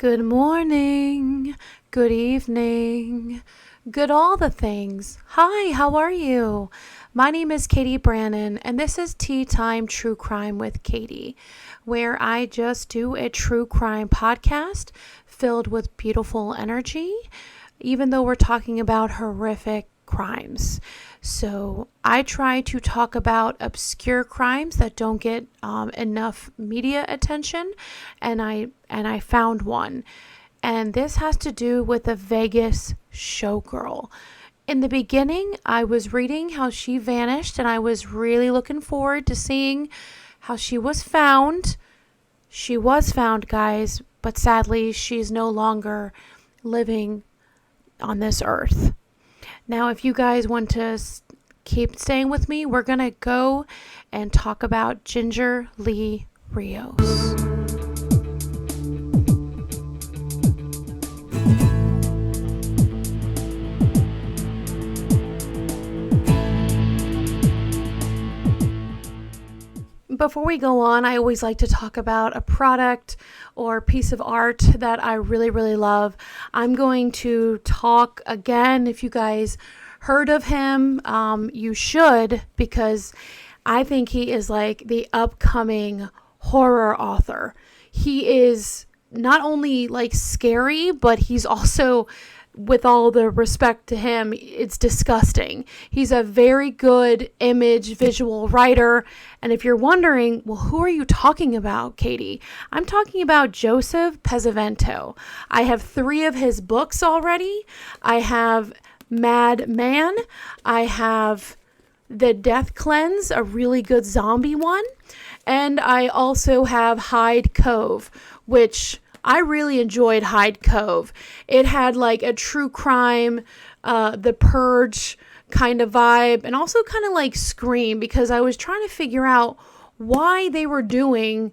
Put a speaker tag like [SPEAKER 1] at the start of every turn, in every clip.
[SPEAKER 1] Good morning, good evening, good all the things. Hi, how are you? My name is Catie Brannon, and this is Tea Time True Crime with Catie, where I just do a true crime podcast filled with beautiful energy, even though we're talking about horrific crimes. So I try to talk about obscure crimes that don't get enough media attention, and I found one, and this has to do with the Vegas showgirl. In the beginning, I was reading how she vanished, and I was really looking forward to seeing how she was found. She was found, guys, but sadly, she's no longer living on this earth. Now, if you guys want to keep staying with me, we're going to go and talk about Ginger Lee Rios. Before we go on, I always like to talk about a product or piece of art that I really, really love. I'm going to talk again. If you guys heard of him, you should, because I think he is like the upcoming horror author. He is not only like scary, but he's also, with all the respect to him, it's disgusting. He's a very good visual writer. And if you're wondering, well, who are you talking about, Catie? I'm talking about Joseph Pesavento. I have 3 of his books already. I have Mad Man. I have The Death Cleanse, a really good zombie one. And I also have Hyde Cove, which I really enjoyed. Hyde Cove. It had like a true crime, The Purge kind of vibe, and also kind of like Scream, because I was trying to figure out why they were doing,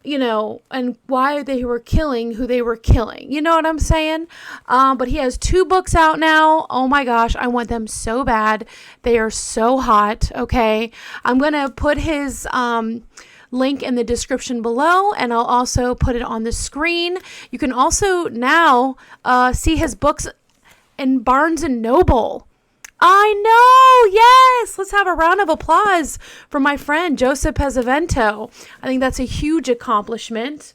[SPEAKER 1] and why they were killing who they were killing. You know what I'm saying? But he has 2 books out now. Oh my gosh, I want them so bad. They are so hot. Okay. I'm going to put his, link in the description below, and I'll also put it on the screen. You can also now see his books in Barnes & Noble. I know, yes! Let's have a round of applause for my friend Joseph Pesavento. I think that's a huge accomplishment.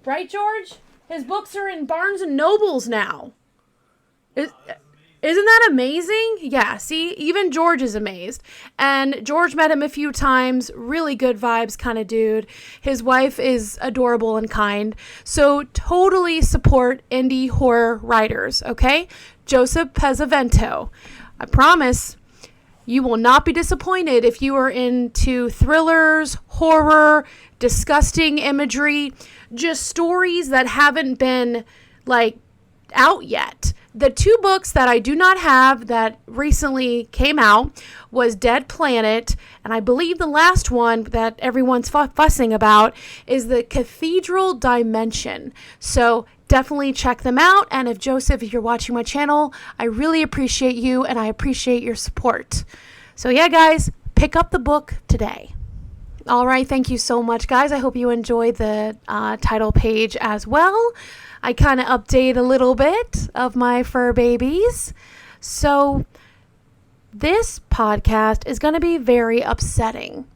[SPEAKER 1] Right, George? His books are in Barnes & Nobles now. Isn't that amazing? Yeah, see, even George is amazed. And George met him a few times. Really good vibes kind of dude. His wife is adorable and kind. So totally support indie horror writers, okay? Joseph Pesavento. I promise you will not be disappointed if you are into thrillers, horror, disgusting imagery, just stories that haven't been out yet. The 2 books that I do not have that recently came out was Dead Planet, and I believe the last one that everyone's fussing about is the Cathedral Dimension. So definitely check them out. And if you're watching my channel, I really appreciate you, and I appreciate your support. So yeah, guys, pick up the book today. All right, thank you so much, guys. I hope you enjoyed the title page as well. I kind of update a little bit of my fur babies. So this podcast is going to be very upsetting.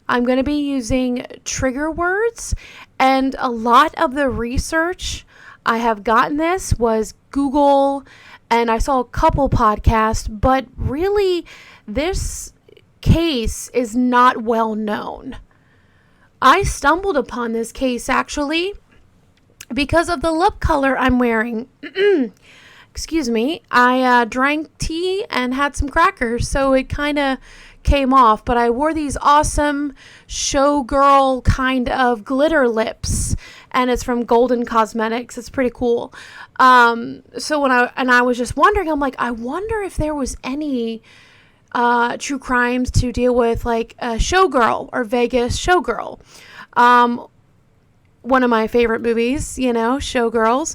[SPEAKER 1] I'm going to be using trigger words, and a lot of the research I have gotten this was Google, and I saw a couple podcasts, but really this case is not well known. I stumbled upon this case actually because of the lip color I'm wearing. Excuse me. I drank tea and had some crackers, so it kind of came off. But I wore these awesome showgirl kind of glitter lips, and it's from Golden Cosmetics. It's pretty cool. So when I was just wondering, I'm like, I wonder if there was any true crimes to deal with, like a Showgirl or Vegas Showgirl. One of my favorite movies, Showgirls.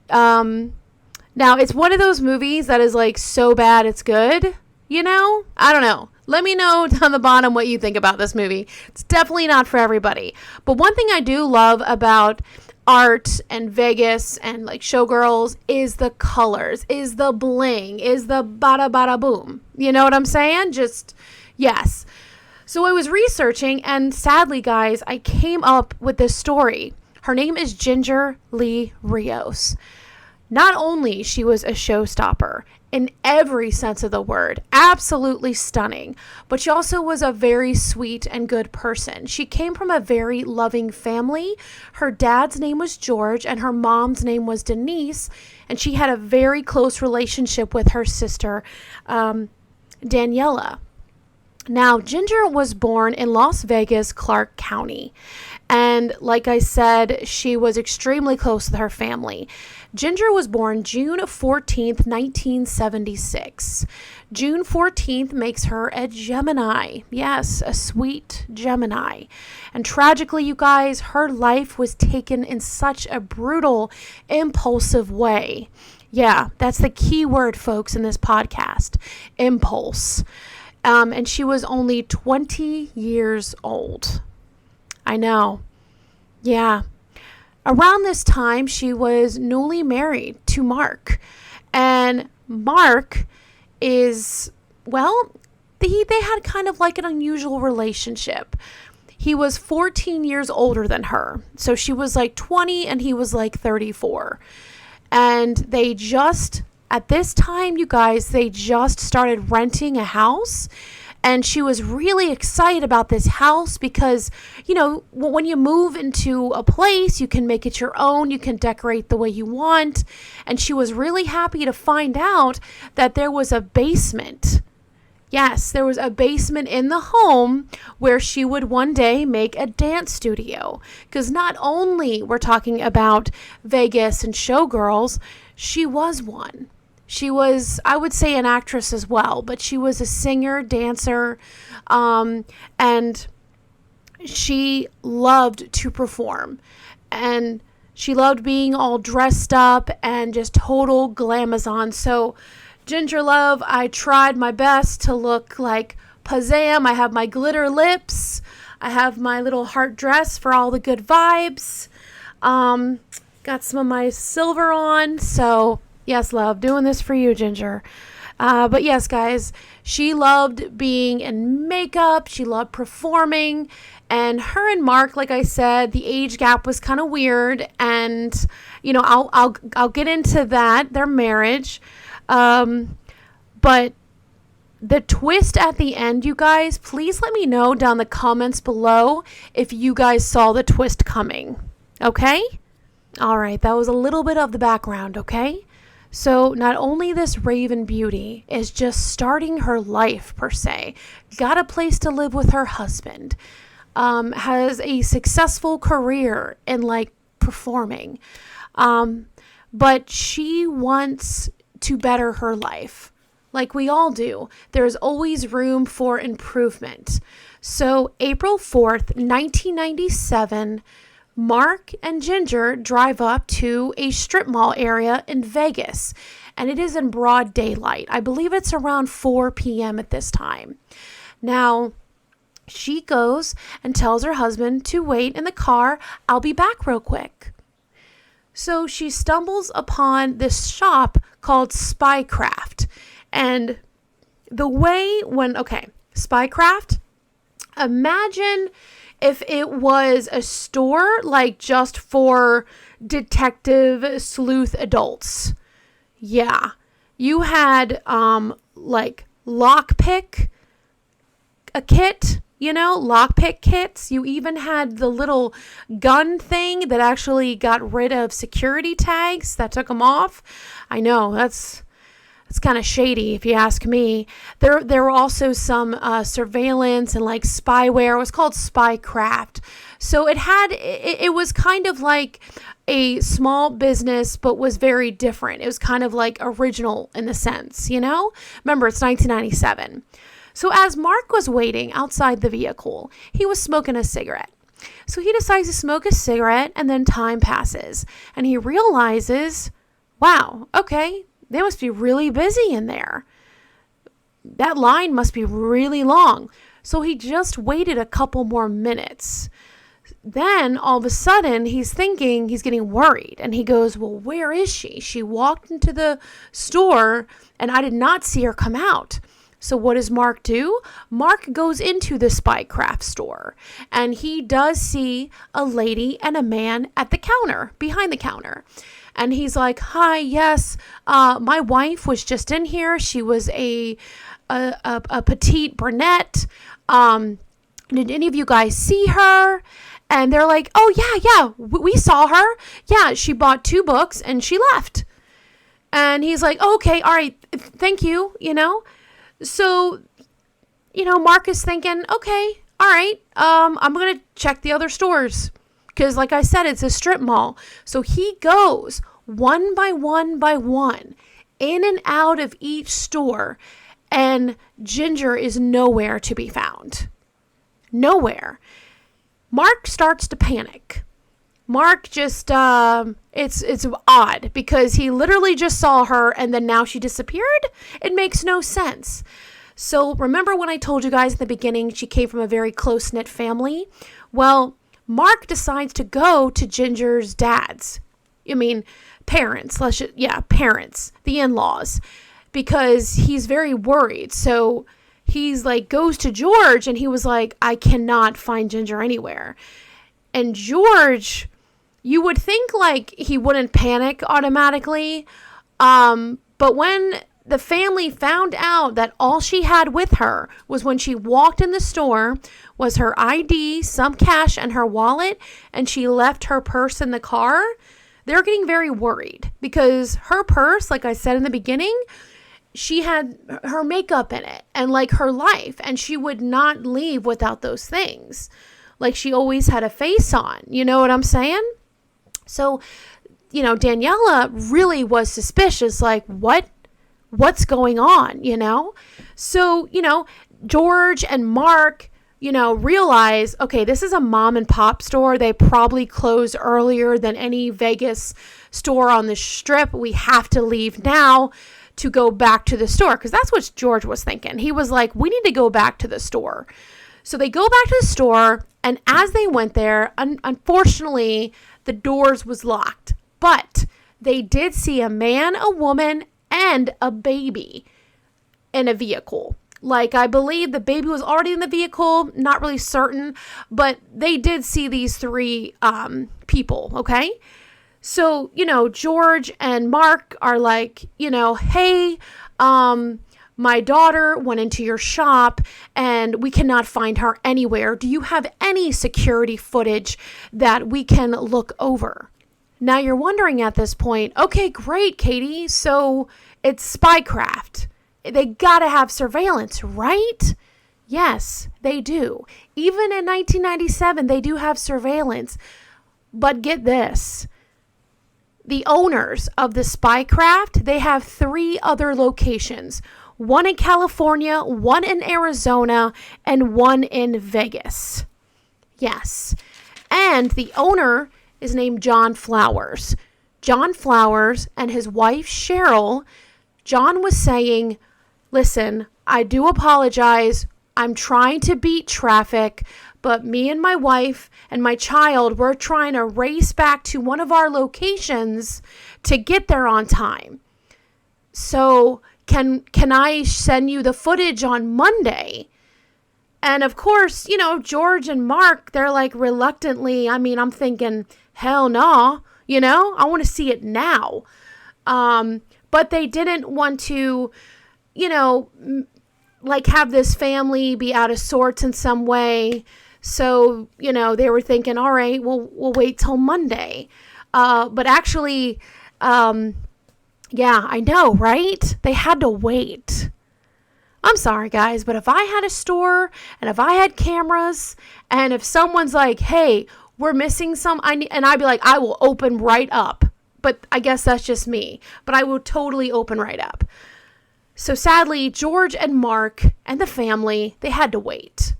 [SPEAKER 1] Now, it's one of those movies that is like so bad it's good, I don't know. Let me know down the bottom what you think about this movie. It's definitely not for everybody. But one thing I do love about art and Vegas and like Showgirls is the colors, is the bling, is the bada bada boom. You know what I'm saying? Just, yes. So I was researching, and sadly, guys, I came up with this story. Her name is Ginger Lee Rios. Not only she was a showstopper in every sense of the word, absolutely stunning, but she also was a very sweet and good person. She came from a very loving family. Her dad's name was George and her mom's name was Denise, and she had a very close relationship with her sister, Daniela. Now, Ginger was born in Las Vegas, Clark County. And like I said, she was extremely close with her family. Ginger was born June 14th, 1976. June 14th makes her a Gemini. Yes, a sweet Gemini. And tragically, you guys, her life was taken in such a brutal, impulsive way. Yeah, that's the key word, folks, in this podcast. Impulse. And she was only 20 years old. I know. Yeah. Around this time, she was newly married to Mark. And Mark is, well, they had kind of like an unusual relationship. He was 14 years older than her. So she was like 20 and he was like 34. And they just, at this time, you guys, they just started renting a house. And she was really excited about this house because, you know, when you move into a place, you can make it your own. You can decorate the way you want. And she was really happy to find out that there was a basement. Yes, there was a basement in the home where she would one day make a dance studio. Because not only we're talking about Vegas and Showgirls, she was one. She was, I would say, an actress as well, but she was a singer, dancer, and she loved to perform. And she loved being all dressed up and just total glamazon. So, Ginger Love, I tried my best to look like Pazam. I have my glitter lips. I have my little heart dress for all the good vibes. Got some of my silver on, so... Yes, love, doing this for you, Ginger. But yes, guys, she loved being in makeup. She loved performing. And her and Mark, like I said, the age gap was kind of weird. And, you know, I'll get into that, their marriage. But the twist at the end, you guys, please let me know down the comments below if you guys saw the twist coming. Okay? All right, that was a little bit of the background, okay? So not only this Raven beauty is just starting her life per se, got a place to live with her husband, has a successful career in like performing, but she wants to better her life. Like we all do. There's always room for improvement. So April 4th, 1997, Mark and Ginger drive up to a strip mall area in Vegas, and it is in broad daylight. I believe it's around 4 p.m. at this time. Now, she goes and tells her husband to wait in the car. I'll be back real quick. So she stumbles upon this shop called Spycraft. And the way Spycraft, imagine if it was a store like just for detective sleuth adults. Yeah. You had like lockpick a kit, you know, lockpick kits. You even had the little gun thing that actually got rid of security tags that took them off. I know, that's kind of shady if you ask me. There were also some surveillance and like spyware. It was called Spycraft. So it was kind of like a small business, but was very different. It was kind of like original in the sense, you know? Remember, it's 1997. So as Mark was waiting outside the vehicle, he was smoking a cigarette. So he decides to smoke a cigarette, and then time passes. And he realizes, wow, okay, they must be really busy in there. That line must be really long. So he just waited a couple more minutes. Then all of a sudden he's thinking, he's getting worried, and he goes, well, where is she? She walked into the store and I did not see her come out. So what does Mark do? Mark goes into the spycraft store, and he does see a lady and a man at the counter, behind the counter. And he's like, hi, yes, my wife was just in here. She was a petite brunette. Did any of you guys see her? And they're like, oh, yeah, we saw her. Yeah, she bought 2 books and she left. And he's like, oh, okay, all right, thank you, So, Mark is thinking, okay, all right, I'm going to check the other stores. Because like I said, it's a strip mall. So he goes one by one in and out of each store. And Ginger is nowhere to be found. Nowhere. Mark starts to panic. Mark just, it's odd because he literally just saw her and then now she disappeared. It makes no sense. So remember when I told you guys at the beginning she came from a very close-knit family? Well, Mark decides to go to Ginger's dad's. Parents. Parents. The in-laws. Because he's very worried. So he's like, goes to George and he was like, I cannot find Ginger anywhere. And George, you would think like he wouldn't panic automatically. But when the family found out that all she had with her was when she walked in the store was her ID, some cash, and her wallet, and she left her purse in the car, they're getting very worried because her purse, like I said in the beginning, she had her makeup in it and like her life, and she would not leave without those things. Like she always had a face on, you know what I'm saying? So, Daniela really was suspicious, like what's going on, So, George and Mark, realize, okay, this is a mom and pop store. They probably closed earlier than any Vegas store on the strip. We have to leave now to go back to the store, because that's what George was thinking. He was like, we need to go back to the store. So they go back to the store, and as they went there, unfortunately, the doors was locked. But they did see a man, a woman, and a baby in a vehicle. Like, I believe the baby was already in the vehicle, not really certain, but they did see these 3 people, okay? So, George and Mark are like, hey, my daughter went into your shop and we cannot find her anywhere. Do you have any security footage that we can look over? Now you're wondering at this point, okay, great, Catie. So it's spycraft. They gotta have surveillance, right? Yes, they do. Even in 1997, they do have surveillance. But get this. The owners of the spycraft, they have 3 other locations. One in California, one in Arizona, and one in Vegas. Yes. And the owner is named John Flowers. John Flowers and his wife, Cheryl. John was saying, listen, I do apologize. I'm trying to beat traffic, but me and my wife and my child, we're trying to race back to one of our locations to get there on time. So can I send you the footage on Monday? And of course, George and Mark, they're like reluctantly, I'm thinking, hell no, I want to see it now. But they didn't want to, have this family be out of sorts in some way. So, they were thinking, all right, we'll wait till Monday. But actually, yeah, I know, right? They had to wait. I'm sorry, guys, but if I had a store and if I had cameras and if someone's like, hey, we're missing some, and I'd be like, I will open right up. But I guess that's just me. But I will totally open right up. So sadly, George and Mark and the family, they had to wait.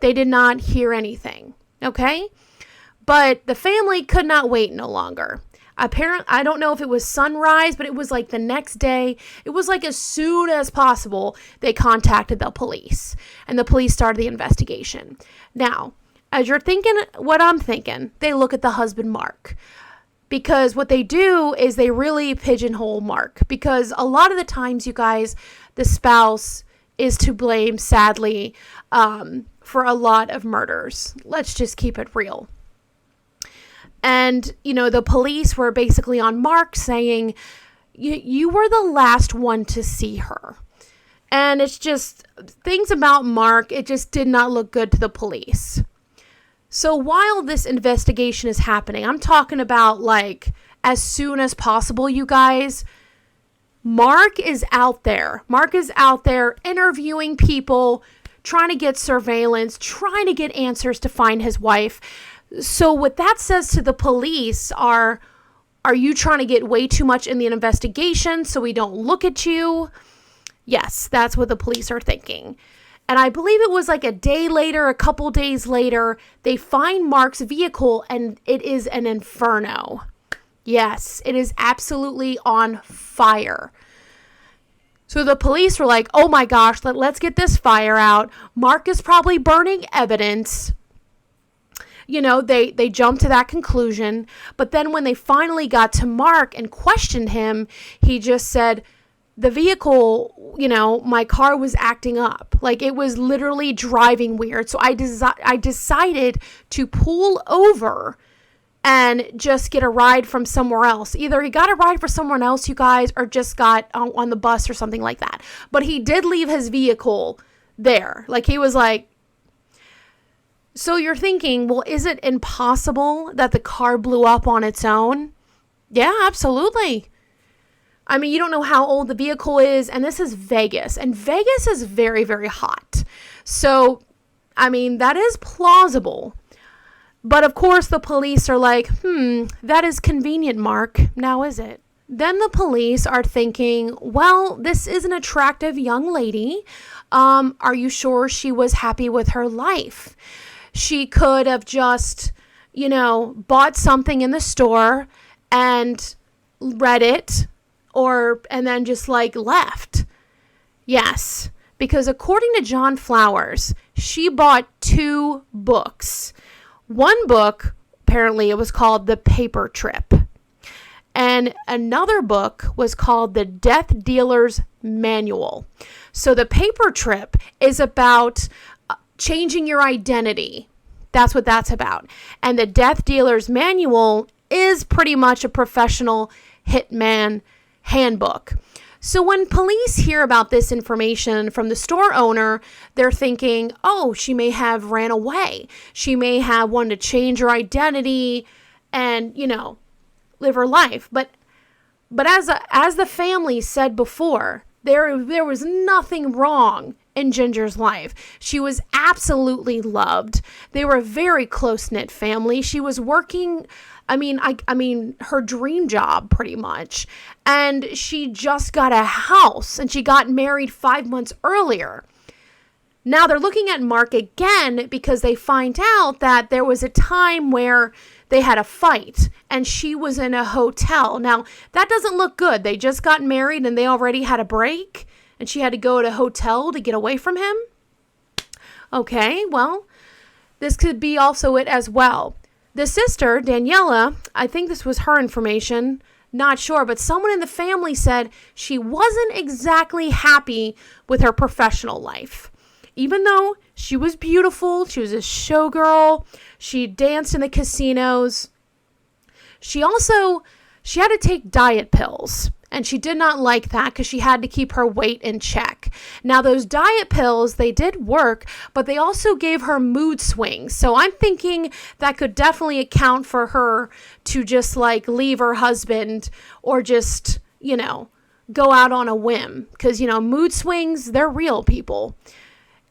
[SPEAKER 1] They did not hear anything, okay? But the family could not wait no longer. Apparently, I don't know if it was sunrise, but it was like the next day. It was like as soon as possible, they contacted the police. And the police started the investigation. Now, as you're thinking what I'm thinking, they look at the husband, Mark. Because what they do is they really pigeonhole Mark. Because a lot of the times, you guys, the spouse is to blame, sadly, for a lot of murders. Let's just keep it real. And, the police were basically on Mark saying, you were the last one to see her. And it's just, things about Mark, it just did not look good to the police. So while this investigation is happening, I'm talking about as soon as possible, you guys, Mark is out there. Mark is out there interviewing people, trying to get surveillance, trying to get answers to find his wife. So what that says to the police are you trying to get way too much in the investigation so we don't look at you? Yes, that's what the police are thinking. And I believe it was a day later, a couple days later, they find Mark's vehicle and it is an inferno. Yes, it is absolutely on fire. So the police were like, oh my gosh, let's get this fire out. Mark is probably burning evidence. They jumped to that conclusion. But then when they finally got to Mark and questioned him, he just said, the vehicle, my car was acting up. It was literally driving weird. So I decided to pull over and just get a ride from somewhere else. Either he got a ride for someone else, you guys, or just got on the bus or something like that. But he did leave his vehicle there. He was like, so you're thinking, well, is it impossible that the car blew up on its own? Yeah, absolutely. I mean, you don't know how old the vehicle is, and this is Vegas, and Vegas is very, very hot. So, I mean, that is plausible. But of course, the police are like, that is convenient, Mark. Now is it? Then the police are thinking, well, this is an attractive young lady. Are you sure she was happy with her life? She could have just, bought something in the store and read it and then just left. Yes, because according to John Flowers, she bought 2 books. One book, apparently it was called The Paper Trip. And another book was called The Death Dealer's Manual. So The Paper Trip is about changing your identity. That's what that's about. And The Death Dealer's Manual is pretty much a professional hitman handbook. So when police hear about this information from the store owner, they're thinking, oh, she may have ran away. She may have wanted to change her identity and, live her life. But as the family said before, there was nothing wrong in Ginger's life. She was absolutely loved. They were a very close-knit family. She was working, her dream job pretty much. And she just got a house and she got married 5 months earlier. Now they're looking at Mark again because they find out that there was a time where they had a fight and she was in a hotel. Now that doesn't look good. They just got married and they already had a break and she had to go to a hotel to get away from him. Okay, well, this could be also it as well. The sister, Daniela, I think this was her information, not sure, but someone in the family said she wasn't exactly happy with her professional life. Even though she was beautiful, she was a showgirl, she danced in the casinos. She had to take diet pills, and she did not like that because she had to keep her weight in check. Now, those diet pills, they did work, but they also gave her mood swings. So I'm thinking that could definitely account for her to just leave her husband or just, go out on a whim. Because, mood swings, they're real, people.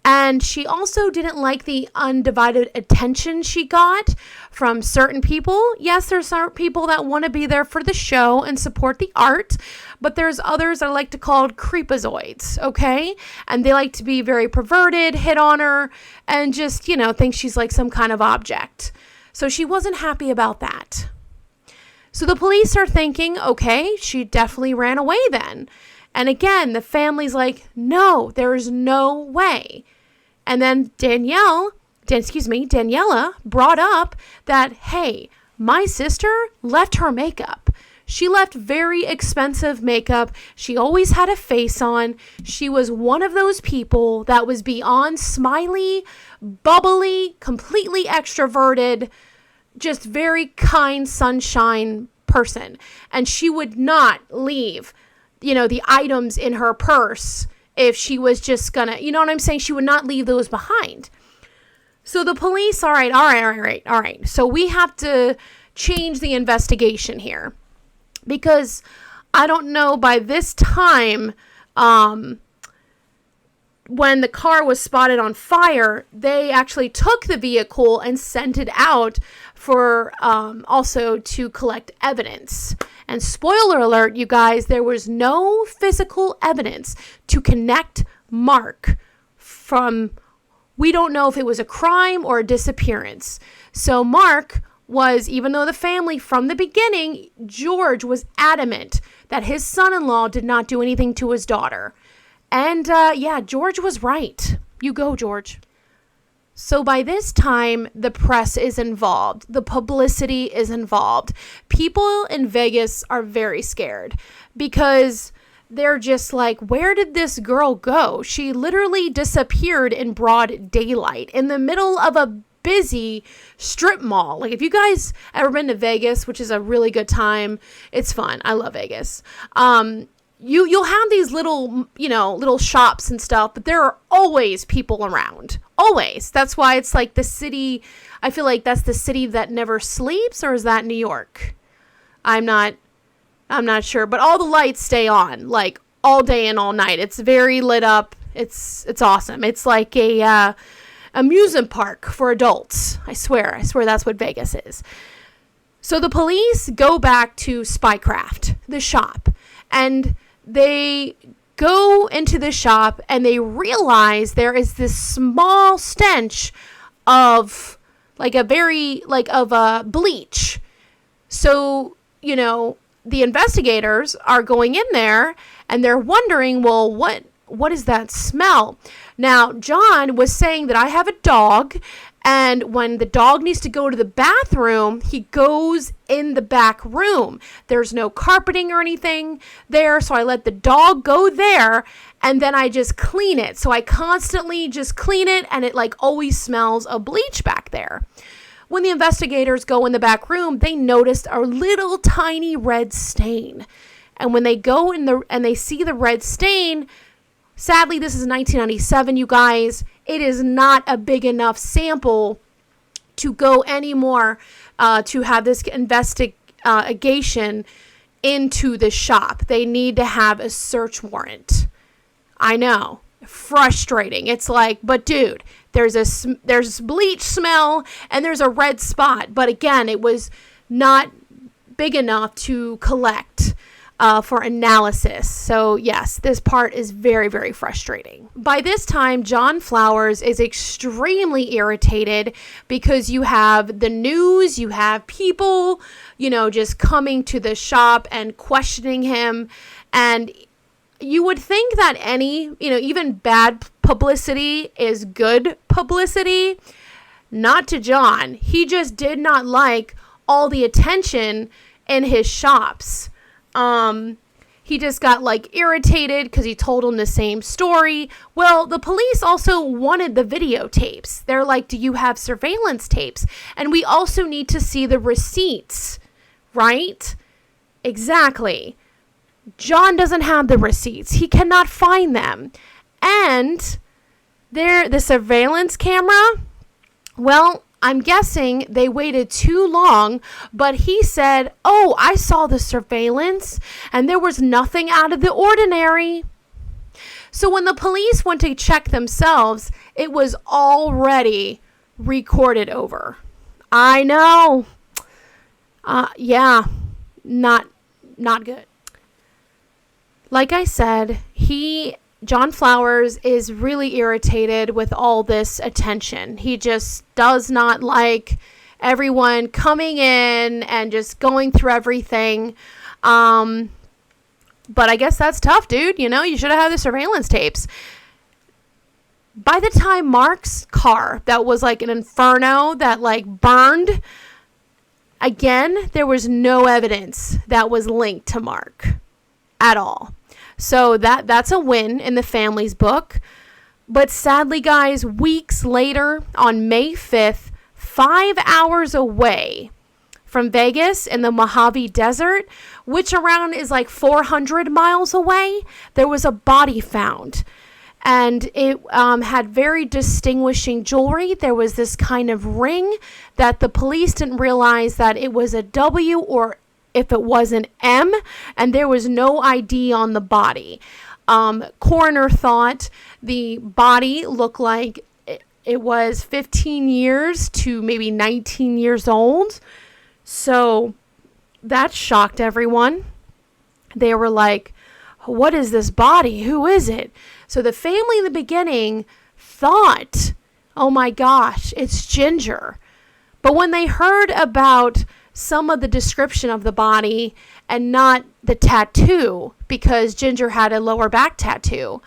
[SPEAKER 1] And she also didn't like the undivided attention she got from certain people. Yes, there's certain people that want to be there for the show and support the art, but there's others that I like to call creepazoids, okay? And they like to be very perverted, hit on her, and just, think she's like some kind of object. So she wasn't happy about that. So the police are thinking, okay, she definitely ran away then. And again, the family's like, no, there is no way. And then Danielle Daniela brought up that, hey, my sister left her makeup. She left very expensive makeup. She always had a face on. She was one of those people that was beyond smiley, bubbly, completely extroverted, just very kind, sunshine person. And she would not leave, the items in her purse if she was just gonna, you know what I'm saying? She would not leave those behind. So the police, all right. So we have to change the investigation here. Because I don't know, by this time, when the car was spotted on fire, they actually took the vehicle and sent it out for also to collect evidence. And spoiler alert, you guys, there was no physical evidence to connect Mark from, we don't know if it was a crime or a disappearance. So Mark was, even though the family from the beginning, George was adamant that his son-in-law did not do anything to his daughter. And George was right. You go, George. So by this time, the press is involved. The publicity is involved. People in Vegas are very scared because they're just like, where did this girl go? She literally disappeared in broad daylight in the middle of a busy strip mall. Like, if you guys ever been to Vegas, which is a really good time, it's fun. I love Vegas. You'll have these little shops and stuff, but there are always people around. Always. That's why it's like the city. I feel like that's the city that never sleeps, or is that New York? I'm not sure, but all the lights stay on like all day and all night. It's very lit up. It's awesome. It's like a amusement park for adults. I swear that's what Vegas is. So the police go back to Spycraft, the shop, and they go into the shop and they realize there is this small stench of bleach. So, the investigators are going in there and they're wondering, well, what is that smell? Now, John was saying that I have a dog, and when the dog needs to go to the bathroom, he goes in the back room. There's no carpeting or anything there, so I let the dog go there, and then I just clean it. So I constantly just clean it, and it always smells of bleach back there. When the investigators go in the back room, they noticed a little tiny red stain. And when they go in and they see the red stain, sadly, this is 1997, you guys. It is not a big enough sample to go anymore to have this investigation into the shop. They need to have a search warrant. I know. Frustrating. It's like, but dude, there's bleach smell and there's a red spot. But again, it was not big enough to collect for analysis. So yes, this part is very, very frustrating. By this time, John Flowers is extremely irritated because you have the news, you have people, just coming to the shop and questioning him. And you would think that even bad publicity is good publicity. Not to John. He just did not like all the attention in his shops. He just got irritated because he told him the same story. Well, the police also wanted the videotapes. They're like, do you have surveillance tapes? And we also need to see the receipts, right? Exactly. John doesn't have the receipts. He cannot find them. And the surveillance camera, well, I'm guessing they waited too long, but he said, oh, I saw the surveillance and there was nothing out of the ordinary. So when the police went to check themselves, it was already recorded over. I know. Not good. Like I said, John Flowers is really irritated with all this attention. He just does not like everyone coming in and just going through everything. But I guess that's tough, dude. You should have had the surveillance tapes. by the time Mark's car, that was like an inferno that like burned, again, there was no evidence that was linked to Mark at all. So that's a win in the family's book. But sadly, guys, weeks later, on May 5th, 5 hours away from Vegas in the Mojave Desert, which around is like 400 miles away, there was a body found. And it had very distinguishing jewelry. There was this kind of ring that the police didn't realize that it was a W or if it was an M, and there was no ID on the body. Coroner thought the body looked like it was 15 years to maybe 19 years old. So that shocked everyone. They were like, what is this body? Who is it? So the family in the beginning thought, oh my gosh, it's Ginger. But when they heard about some of the description of the body and not the tattoo, because Ginger had a lower back tattoo,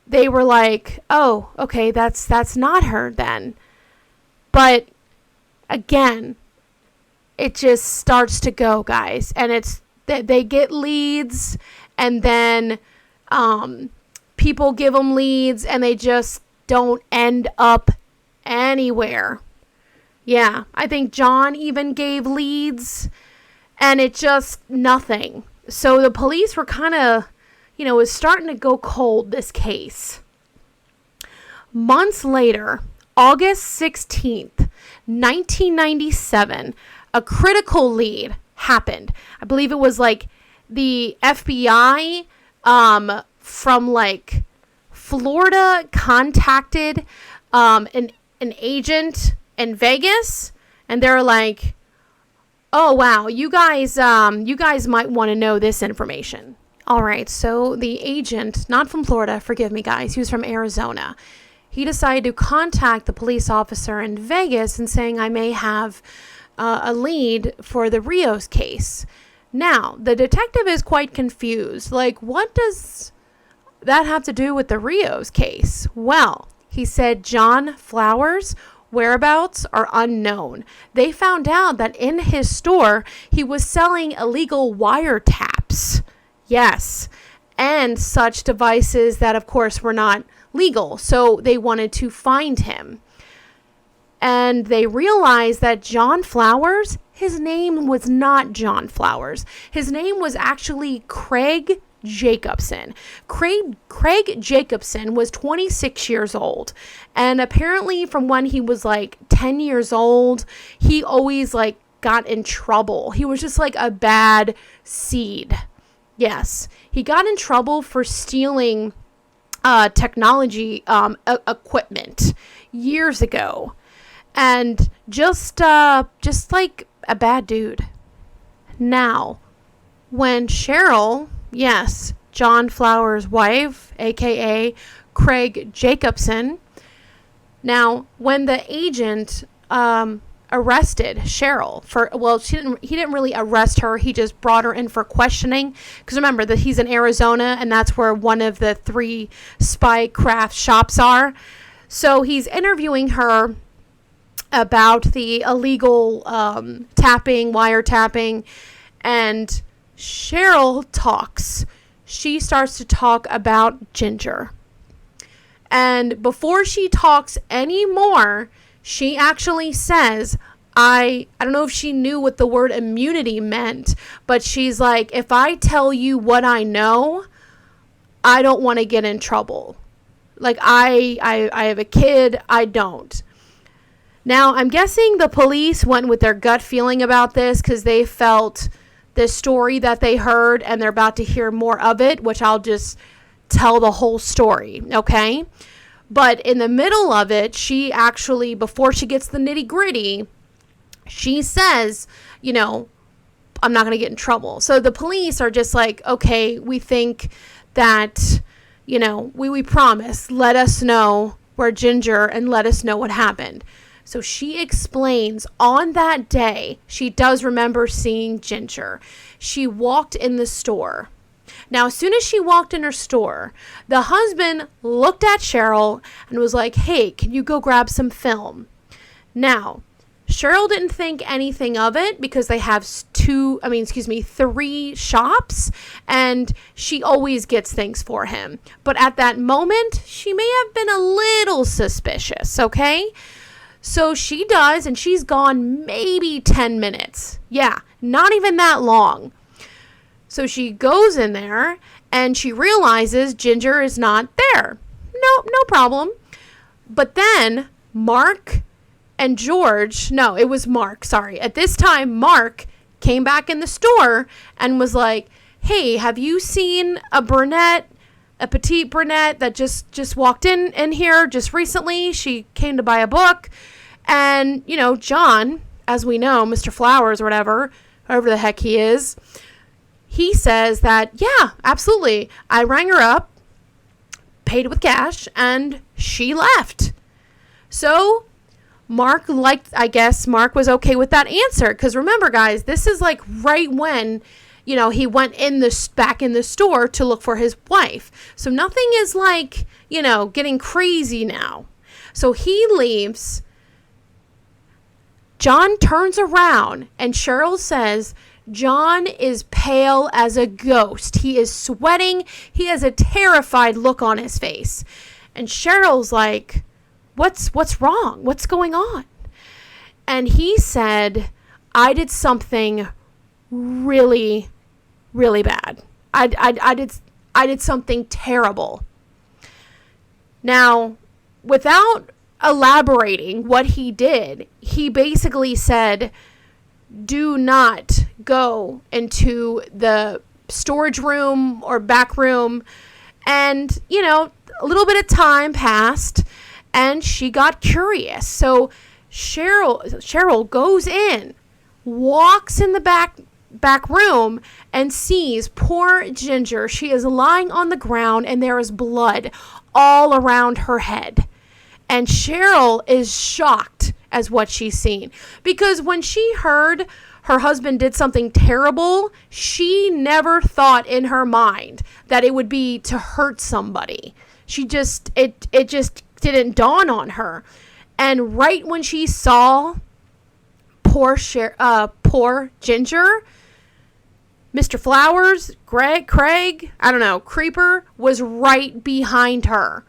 [SPEAKER 1] they were like, oh, okay, that's not her then. But again, it just starts to go, guys. And it's they get leads, and then people give them leads, and they just don't end up anywhere. Yeah, I think John even gave leads, and it just nothing. So the police were kind of, it was starting to go cold, this case. Months later, August 16th, 1997, a critical lead happened. I believe it was like the FBI from like Florida contacted an agent in Vegas, and they're like, oh wow, you guys might want to know this information. All right, so the agent, not from Florida, forgive me guys, he was from Arizona. He decided to contact the police officer in Vegas and saying, I may have a lead for the Rios case. Now, the detective is quite confused. Like, what does that have to do with the Rios case? Well, he said John Flowers' whereabouts are unknown. They found out that in his store, he was selling illegal wiretaps. Yes, and such devices that, of course, were not legal. So they wanted to find him. And they realized that John Flowers, his name was not John Flowers. His name was actually Craig Jacobson. Craig Jacobson was 26 years old. And apparently from when he was like 10 years old, he always like got in trouble. He was just like a bad seed. Yes, he got in trouble for stealing technology equipment years ago. And just like a bad dude. Now, when Cheryl, yes, John Flowers' wife, aka Craig Jacobson, now when the agent arrested Cheryl he didn't really arrest her, he just brought her in for questioning, because remember that he's in Arizona and that's where one of the 3 spy craft shops are. So he's interviewing her about the illegal wiretapping, and Cheryl talks. She starts to talk about Ginger. And before she talks anymore, she actually says, I don't know if she knew what the word immunity meant, but she's like, if I tell you what I know, I don't want to get in trouble. Like, I have a kid, I don't. Now, I'm guessing the police went with their gut feeling about this because they felt this story that they heard and they're about to hear more of it, which I'll just tell the whole story, okay? But in the middle of it, she actually, before she gets the nitty gritty, she says, I'm not going to get in trouble. So the police are just like, okay, we think that, we promise, let us know where Ginger and let us know what happened. So she explains on that day, she does remember seeing Ginger. She walked in the store Now, as soon as she walked in her store, the husband looked at Cheryl and was like, hey, can you go grab some film? Now, Cheryl didn't think anything of it because they have 3 shops, and she always gets things for him. But at that moment, she may have been a little suspicious, okay? So she does, and she's gone maybe 10 minutes. Yeah, not even that long. So she goes in there, and she realizes Ginger is not there. No problem. But then Mark and George, no, it was Mark, sorry. At this time, Mark came back in the store and was like, hey, have you seen a petite brunette that just walked in here just recently? She came to buy a book. And, John, as we know, Mr. Flowers or whoever the heck he is, he says that, yeah, absolutely. I rang her up, paid with cash, and she left. So Mark Mark was okay with that answer. Because remember, guys, this is like right when, he went back in the store to look for his wife. So nothing is like, getting crazy now. So he leaves. John turns around and Cheryl says, John is pale as a ghost. He is sweating. He has a terrified look on his face. And Cheryl's like, what's wrong? What's going on? And he said, I did something really, really bad. I did something terrible. Now, without elaborating what he did, he basically said, do not go into the storage room or back room. And, a little bit of time passed and she got curious. So Cheryl goes in, walks in the back room and sees poor Ginger. She is lying on the ground and there is blood all around her head. And Cheryl is shocked as what she's seen. Because when she heard her husband did something terrible, she never thought in her mind that it would be to hurt somebody. It just didn't dawn on her. And right when she saw poor Ginger, Mr. Flowers, Craig, I don't know, Creeper, was right behind her.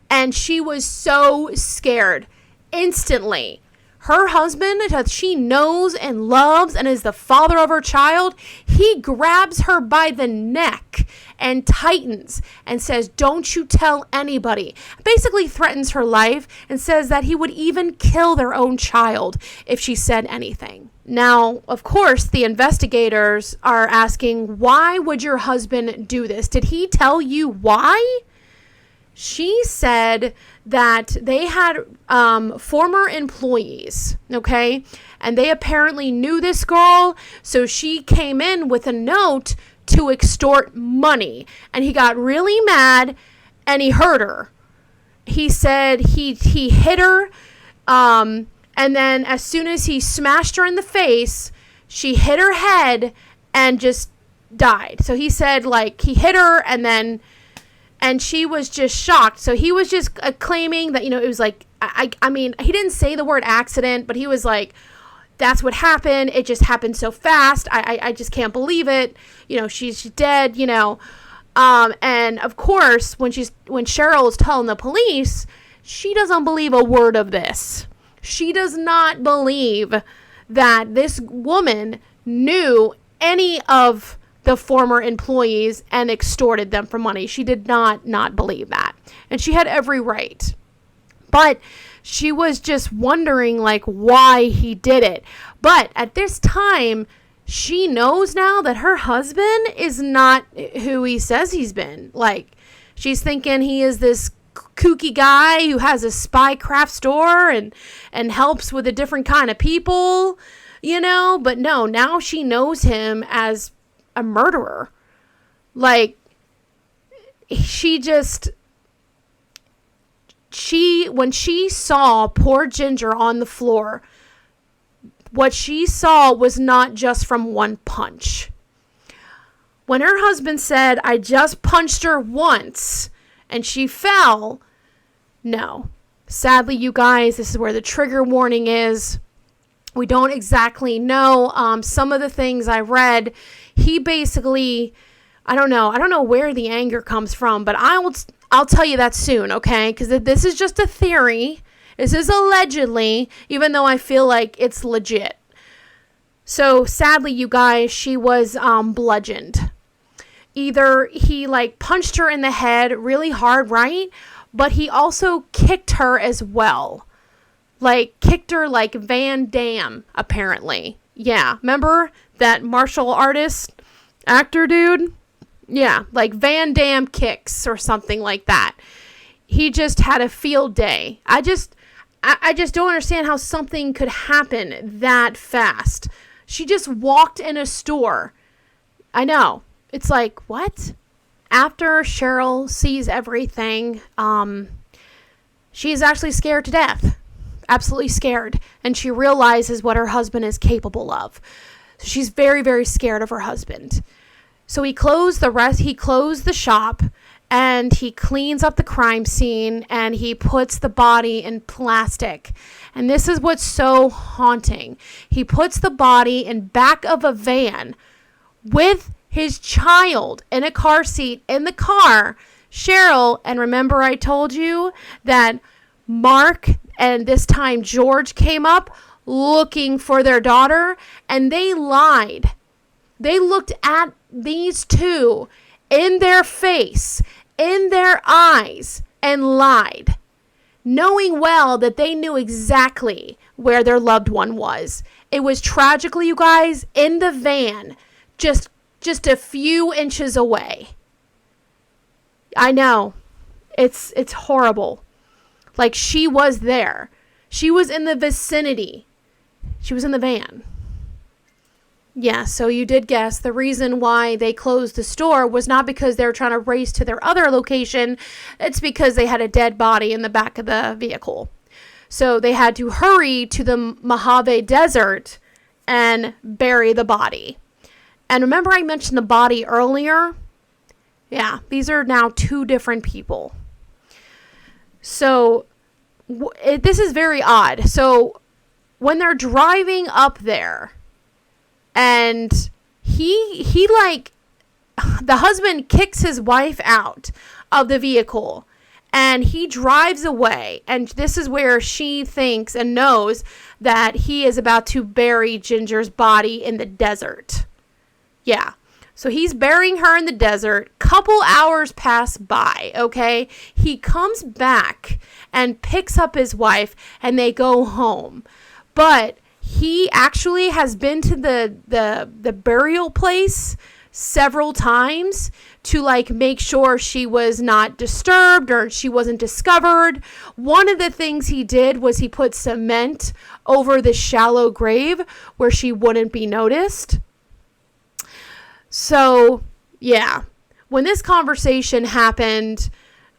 [SPEAKER 1] And she was so scared instantly. Her husband, that she knows and loves and is the father of her child, he grabs her by the neck and tightens and says, don't you tell anybody. Basically threatens her life and says that he would even kill their own child if she said anything. Now, of course, the investigators are asking, why would your husband do this? Did he tell you why? She said that they had former employees, okay? And they apparently knew this girl, so she came in with a note to extort money. And he got really mad, and he hurt her. He said he hit her, and then as soon as he smashed her in the face, she hit her head and just died. So he said, he hit her, and she was just shocked. So he was just claiming that, it was I mean, he didn't say the word accident, but he was like, that's what happened. It just happened so fast. I just can't believe it. She's dead, and of course, when Cheryl is telling the police, she doesn't believe a word of this. She does not believe that this woman knew any of the former employees and extorted them for money. She did not believe that. And she had every right. But she was just wondering why he did it. But at this time, she knows now that her husband is not who he says he's been. She's thinking he is this kooky guy who has a spy craft store and helps with a different kind of people, but no, now she knows him as a murderer. When she saw poor Ginger on the floor, what she saw was not just from one punch. when her husband said, I just punched her once and she fell, no. Sadly, you guys, this is where the trigger warning is. We don't exactly know. Some of the things I read, he basically, I don't know where the anger comes from, but I'll tell you that soon, okay? Because this is just a theory. This is allegedly, even though I feel like it's legit. So sadly, you guys, she was bludgeoned. Either he punched her in the head really hard, right? But he also kicked her as well. Kicked her like Van Damme, apparently. Yeah, remember that martial artist actor dude? Yeah, like Van Damme kicks or something like that. He just had a field day. I just don't understand how something could happen that fast. She just walked in a store. I know. It's like, what? After Cheryl sees everything, she's actually scared to death. Absolutely scared. And she realizes what her husband is capable of. So she's very, very scared of her husband. So he closed the shop, and he cleans up the crime scene, and he puts the body in plastic. And this is what's so haunting. He puts the body in back of a van with his child in a car seat in the car. Cheryl, and remember I told you that Mark and this time George came up looking for their daughter, and they lied. They looked at these two in their face, in their eyes, and lied, knowing well that they knew exactly where their loved one was. It was tragically, you guys, in the van, just a few inches away. I know. It's horrible. She was there. She was in the vicinity. She was in the van. Yeah, so you did guess. The reason why they closed the store was not because they were trying to race to their other location. It's because they had a dead body in the back of the vehicle. So they had to hurry to the Mojave Desert and bury the body. And remember I mentioned the body earlier? Yeah, these are now two different people. So this is very odd. So when they're driving up there, and the husband kicks his wife out of the vehicle, and he drives away. And this is where she thinks and knows that he is about to bury Ginger's body in the desert. Yeah. So he's burying her in the desert. Couple hours pass by, okay? He comes back and picks up his wife, and they go home. But he actually has been to the burial place several times to make sure she was not disturbed or she wasn't discovered. One of the things he did was he put cement over the shallow grave where she wouldn't be noticed. So, yeah, when this conversation happened,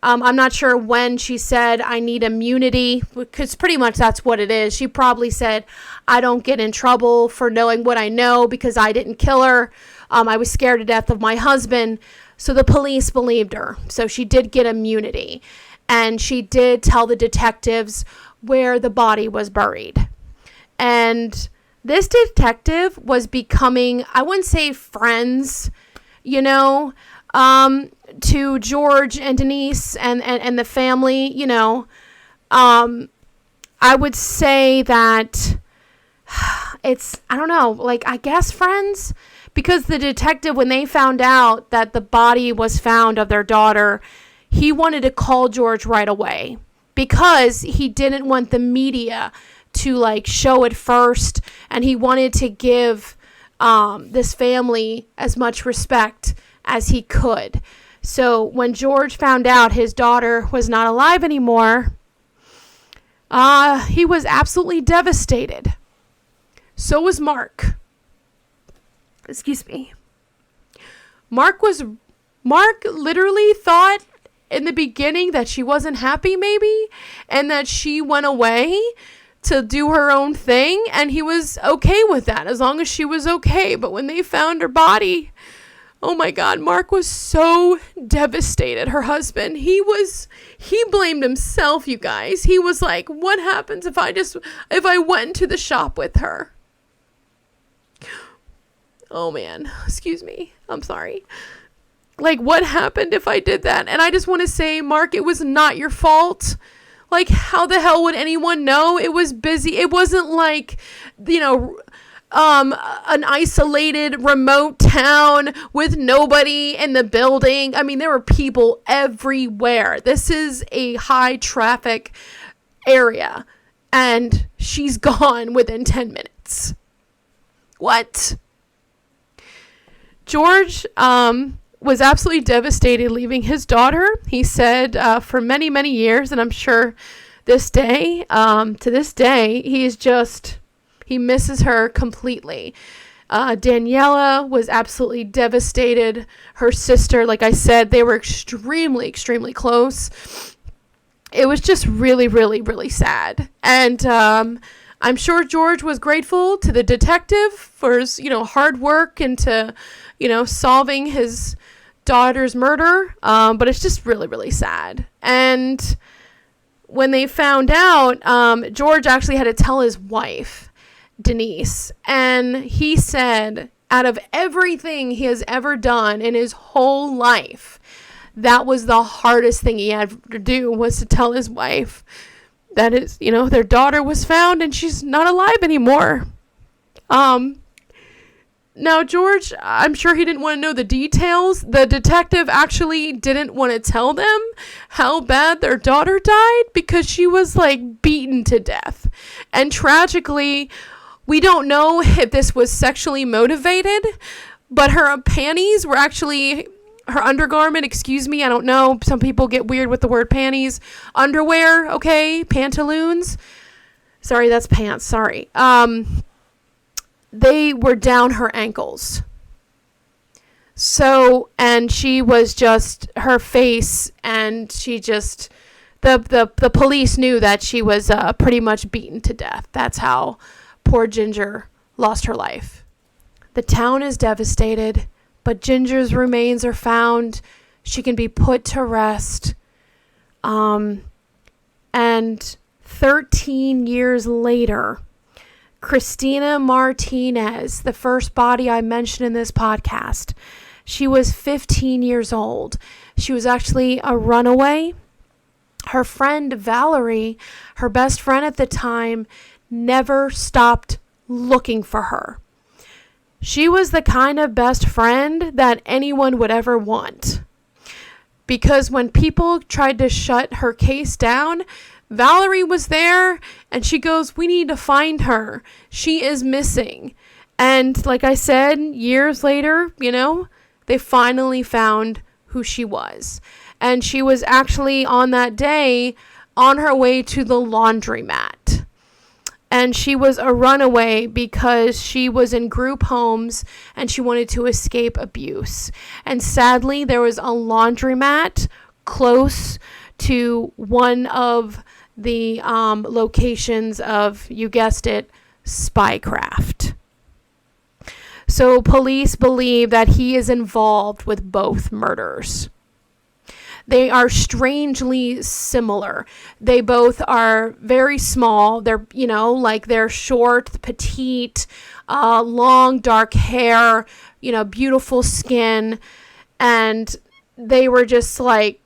[SPEAKER 1] I'm not sure when she said, I need immunity, because pretty much that's what it is. She probably said, I don't get in trouble for knowing what I know because I didn't kill her. I was scared to death of my husband. So the police believed her. So she did get immunity. And she did tell the detectives where the body was buried. And this detective was becoming, I wouldn't say friends, to George and Denise and the family, I would say that it's, I don't know, I guess friends, because the detective, when they found out that the body was found of their daughter, he wanted to call George right away because he didn't want the media to show it first, and he wanted to give this family as much respect as he could. So when George found out his daughter was not alive anymore, he was absolutely devastated. So was Mark. Excuse me. Mark literally thought in the beginning that she wasn't happy maybe, and that she went away to do her own thing, and he was okay with that as long as she was okay. But when they found her body, Oh my God, Mark was so devastated. Her husband, he blamed himself, you guys. He was like, what happens if I went into the shop with her? Oh man, excuse me. I'm sorry. Like, what happened if I did that? And I just want to say, Mark, it was not your fault. Like, how the hell would anyone know? It was busy. It wasn't like, an isolated remote town with nobody in the building. I mean, there were people everywhere. This is a high traffic area, and she's gone within 10 minutes. What? George was absolutely devastated leaving his daughter. He said for many, many years, and I'm sure to this day, he misses her completely. Daniela was absolutely devastated. Her sister, like I said, they were extremely, extremely close. It was just really, really, really sad. And I'm sure George was grateful to the detective for his, hard work into, solving his daughter's murder. But it's just really, really sad. And when they found out, George actually had to tell his wife, Denise, and he said out of everything he has ever done in his whole life, that was the hardest thing he had to do, was to tell his wife that their daughter was found and she's not alive anymore. Now George, I'm sure he didn't want to know the details. The detective actually didn't want to tell them how bad their daughter died because she was like beaten to death. And tragically, we don't know if this was sexually motivated, but her panties were actually, her undergarment, I don't know. Some people get weird with the word panties. Underwear, okay, pantaloons. Sorry, that's pants, sorry. They were down her ankles. So, and she was just, her face, and she just, the police knew that she was pretty much beaten to death. That's how poor Ginger lost her life. The town is devastated, but Ginger's remains are found. She can be put to rest. And 13 years later, Christina Martinez, the first body I mentioned in this podcast, she was 15 years old. She was actually a runaway. Her friend Valerie, her best friend at the time, never stopped looking for her. She was the kind of best friend that anyone would ever want. Because when people tried to shut her case down, Valerie was there and she goes, we need to find her. She is missing. And like I said, years later, they finally found who she was. And she was actually on that day on her way to the laundromat. And she was a runaway because she was in group homes and she wanted to escape abuse. And sadly, there was a laundromat close to one of the locations of, you guessed it, spycraft. So police believe that he is involved with both murders. They are strangely similar. They both are very small. They're, they're short, petite, long, dark hair, beautiful skin. And they were just like,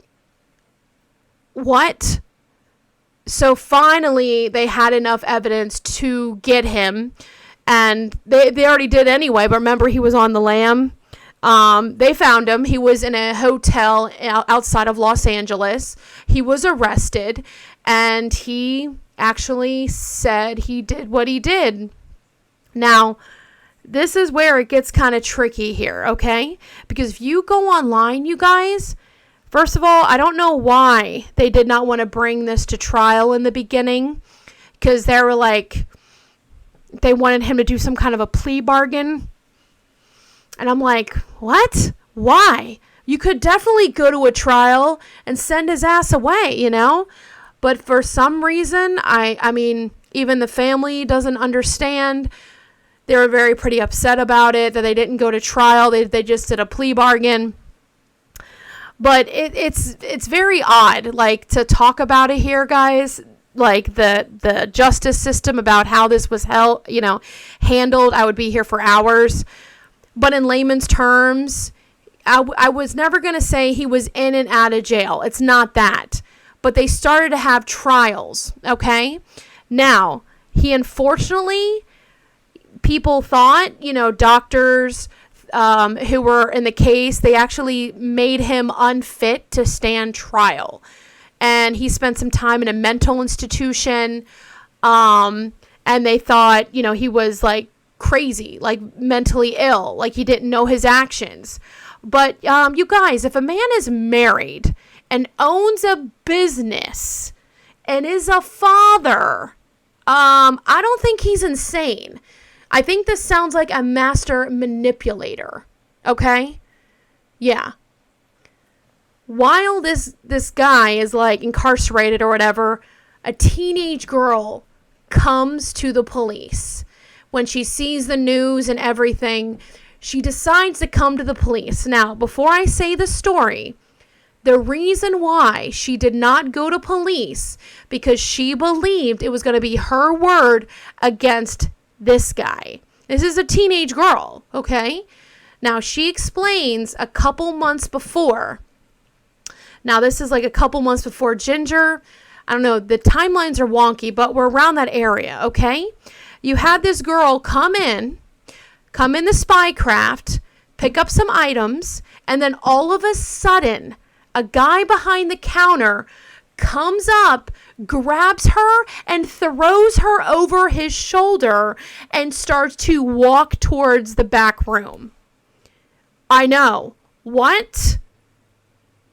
[SPEAKER 1] what? So finally, they had enough evidence to get him. And they already did anyway, but remember, he was on the lam. They found him. He was in a hotel outside of Los Angeles. He was arrested, and he actually said he did what he did. Now, this is where it gets kind of tricky here, okay? Because if you go online, you guys, first of all, I don't know why they did not want to bring this to trial in the beginning, because they were like, they wanted him to do some kind of a plea bargain. And I'm like, what? Why? You could definitely go to a trial and send his ass away, But for some reason, I mean, even the family doesn't understand. They were pretty upset about it, that they didn't go to trial. They just did a plea bargain. But it's very odd, like, to talk about it here, guys. Like, the justice system, about how this was handled. I would be here for hours. But in layman's terms, I was never going to say he was in and out of jail. It's not that. But they started to have trials, okay? Now, he unfortunately, people thought, doctors who were in the case, they actually made him unfit to stand trial. And he spent some time in a mental institution. And they thought, he was like crazy, like mentally ill, like he didn't know his actions. But you guys, if a man is married and owns a business and is a father, I don't think he's insane. I think this sounds like a master manipulator. Okay? Yeah. While this guy is like incarcerated or whatever, a teenage girl comes to the police. When she sees the news and everything, she decides to come to the police. Now, before I say the story, the reason why she did not go to police, because she believed it was going to be her word against this guy. This is a teenage girl, okay? Now, she explains a couple months before. Now, this is like a couple months before Ginger. I don't know, the timelines are wonky, but we're around that area, okay? You had this girl come in the spycraft, pick up some items, and then all of a sudden, a guy behind the counter comes up, grabs her, and throws her over his shoulder and starts to walk towards the back room. I know. What?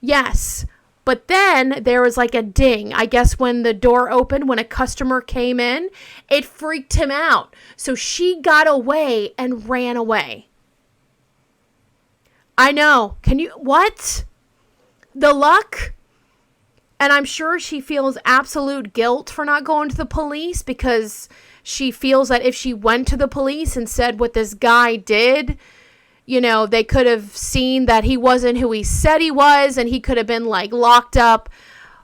[SPEAKER 1] Yes. But then there was like a ding. I guess when the door opened, when a customer came in, it freaked him out. So she got away and ran away. I know. What? The luck? And I'm sure she feels absolute guilt for not going to the police, because she feels that if she went to the police and said what this guy did, they could have seen that he wasn't who he said he was, and he could have been like locked up.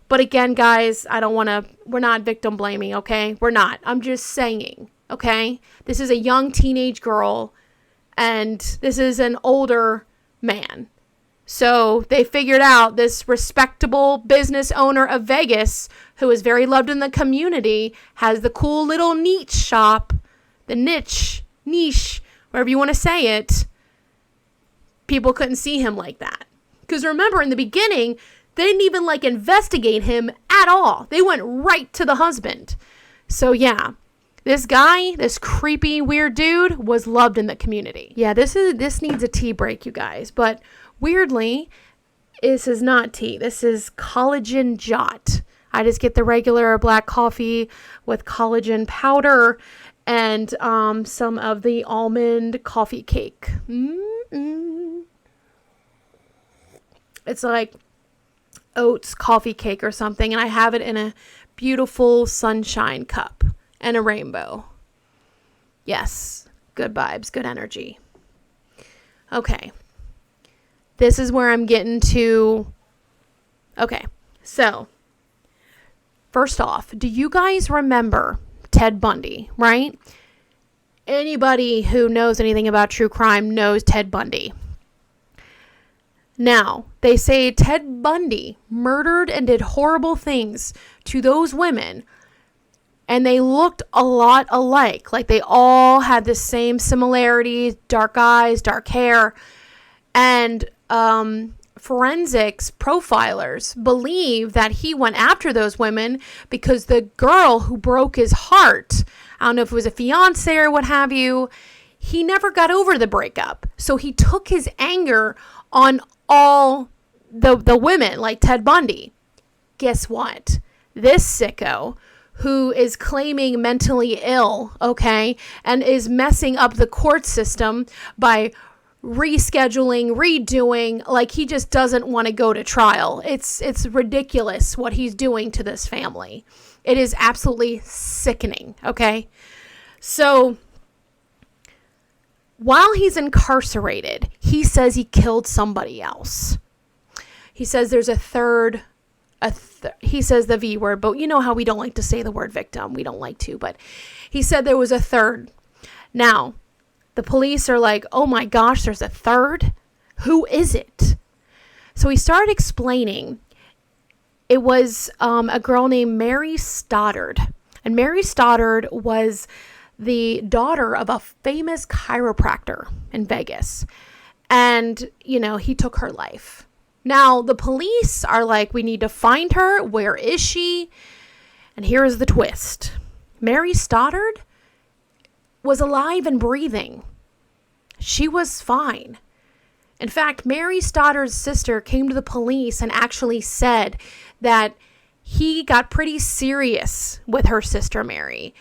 [SPEAKER 1] But again, guys, we're not victim blaming, okay? We're not. I'm just saying, okay? This is a young teenage girl, and this is an older man. So they figured out this respectable business owner of Vegas, who is very loved in the community, has the cool little niche shop, the niche, wherever you want to say it. People couldn't see him like that. Because remember, in the beginning, they didn't even investigate him at all. They went right to the husband. So yeah, this guy, this creepy, weird dude, was loved in the community. Yeah, this needs a tea break, you guys. But weirdly, this is not tea. This is collagen jot. I just get the regular black coffee with collagen powder and some of the almond coffee cake. It's like oats coffee cake or something, and I have it in a beautiful sunshine cup and a rainbow. Yes, good vibes, good energy. Okay. This is where I'm getting to. Okay, so first off, do you guys remember Ted Bundy, right? Anybody who knows anything about true crime knows Ted Bundy. Now, they say Ted Bundy murdered and did horrible things to those women, and they looked a lot alike. Like, they all had the same similarities, dark eyes, dark hair, and forensics profilers believe that he went after those women because the girl who broke his heart, I don't know if it was a fiance or what have you, he never got over the breakup. So he took his anger on all the women, like Ted Bundy. Guess what? This sicko, who is claiming mentally ill, okay, and is messing up the court system by rescheduling, redoing, like he just doesn't want to go to trial. It's ridiculous what he's doing to this family. It is absolutely sickening, okay? So while he's incarcerated, he says he killed somebody else. He says there's a third, he says the V word, but you know how we don't like to say the word victim. We don't like to, but he said there was a third. Now, the police are like, oh my gosh, there's a third? Who is it? So he started explaining. It was a girl named Mary Stoddard. And Mary Stoddard was the daughter of a famous chiropractor in Vegas. And, you know, he took her life. Now, the police are like, we need to find her. Where is she? And here is the twist. Mary Stoddard was alive and breathing. She was fine. In fact, Mary Stoddard's sister came to the police and actually said that he got pretty serious with her sister Mary.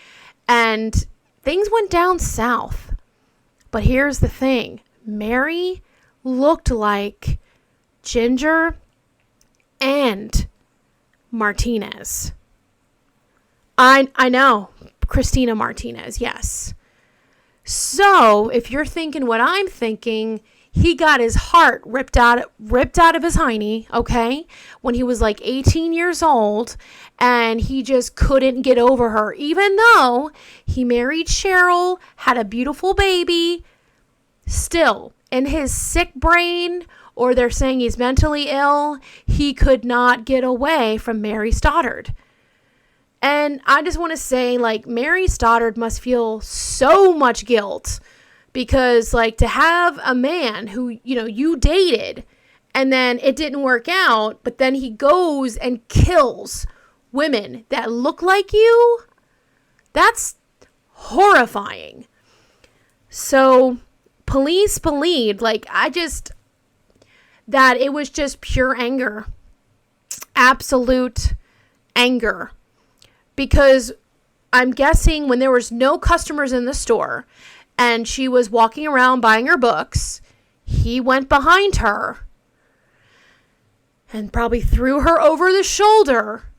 [SPEAKER 1] And things went down south. But here's the thing. Mary looked like Ginger and Martinez. I know. Christina Martinez, yes. So, if you're thinking what I'm thinking, he got his heart ripped out of his hiney, okay? When he was like 18 years old, and he just couldn't get over her. Even though he married Cheryl, had a beautiful baby, still, in his sick brain, or they're saying he's mentally ill, he could not get away from Mary Stoddard. And I just want to say, like, Mary Stoddard must feel so much guilt because, like, to have a man who, you know, you dated and then it didn't work out, but then he goes and kills women that look like you, that's horrifying. So police believed, like, that it was just pure anger, absolute anger. Because I'm guessing when there was no customers in the store and she was walking around buying her books, he went behind her and probably threw her over the shoulder.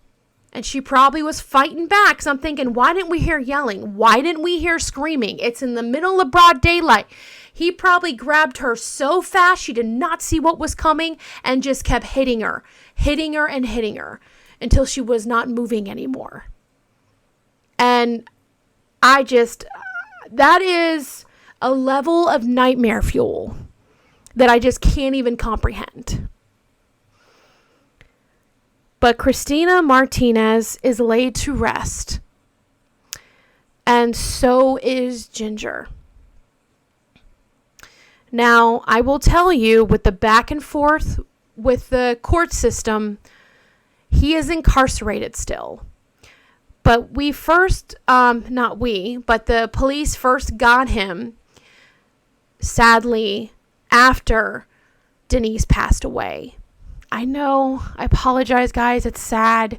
[SPEAKER 1] And she probably was fighting back. So I'm thinking, why didn't we hear yelling? Why didn't we hear screaming? It's in the middle of broad daylight. He probably grabbed her so fast she did not see what was coming and just kept hitting her until she was not moving anymore. And that is a level of nightmare fuel that I just can't even comprehend. But Christina Martinez is laid to rest. And so is Ginger. Now, I will tell you, with the back and forth with the court system, he is incarcerated still. But the police first got him, sadly, after Denise passed away. I know, I apologize, guys, it's sad.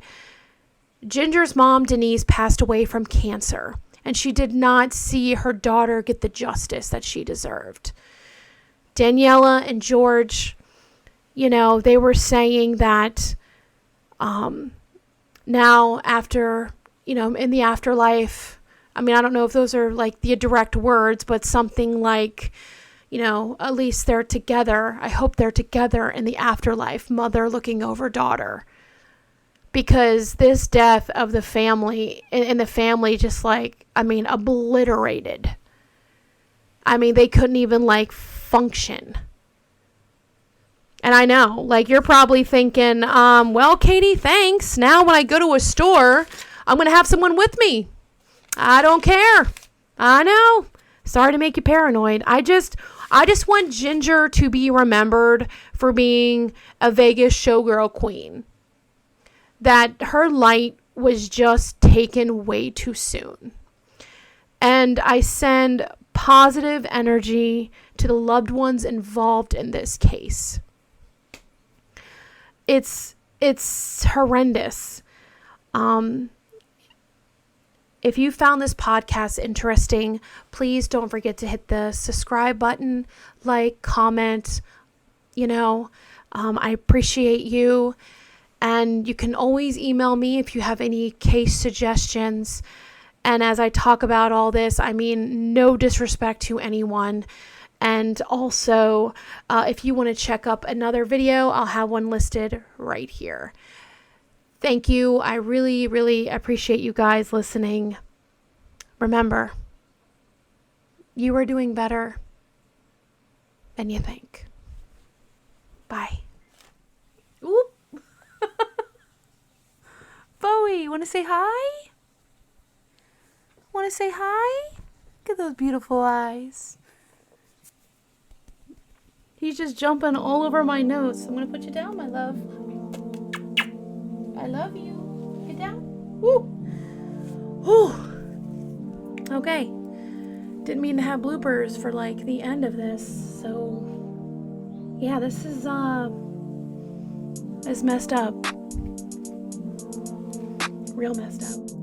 [SPEAKER 1] Ginger's mom, Denise, passed away from cancer, and she did not see her daughter get the justice that she deserved. Daniela and George, you know, they were saying that now after, you know, in the afterlife, I mean, I don't know if those are like the direct words, but something like, you know, at least they're together. I hope they're together in the afterlife, mother looking over daughter. Because this death of the family, and the family just like, I mean, obliterated. I mean, they couldn't even like function. And I know, like, you're probably thinking, well, Catie, thanks. Now when I go to a store, I'm going to have someone with me. I don't care. I know. Sorry to make you paranoid. I just want Ginger to be remembered for being a Vegas showgirl queen. That her light was just taken way too soon. And I send positive energy to the loved ones involved in this case. It's horrendous. If you found this podcast interesting, please don't forget to hit the subscribe button, like, comment, you know, I appreciate you. And you can always email me if you have any case suggestions. And as I talk about all this, I mean no disrespect to anyone. And also, if you want to check up another video, I'll have one listed right here. Thank you. I really, really appreciate you guys listening. Remember, you are doing better than you think. Bye. Oop. Bowie, want to say hi? Want to say hi? Look at those beautiful eyes. He's just jumping all over my nose. I'm going to put you down, my love. I love you. Get down. Woo. Whew. Okay. Didn't mean to have bloopers for like the end of this. So yeah, this is messed up. Real messed up.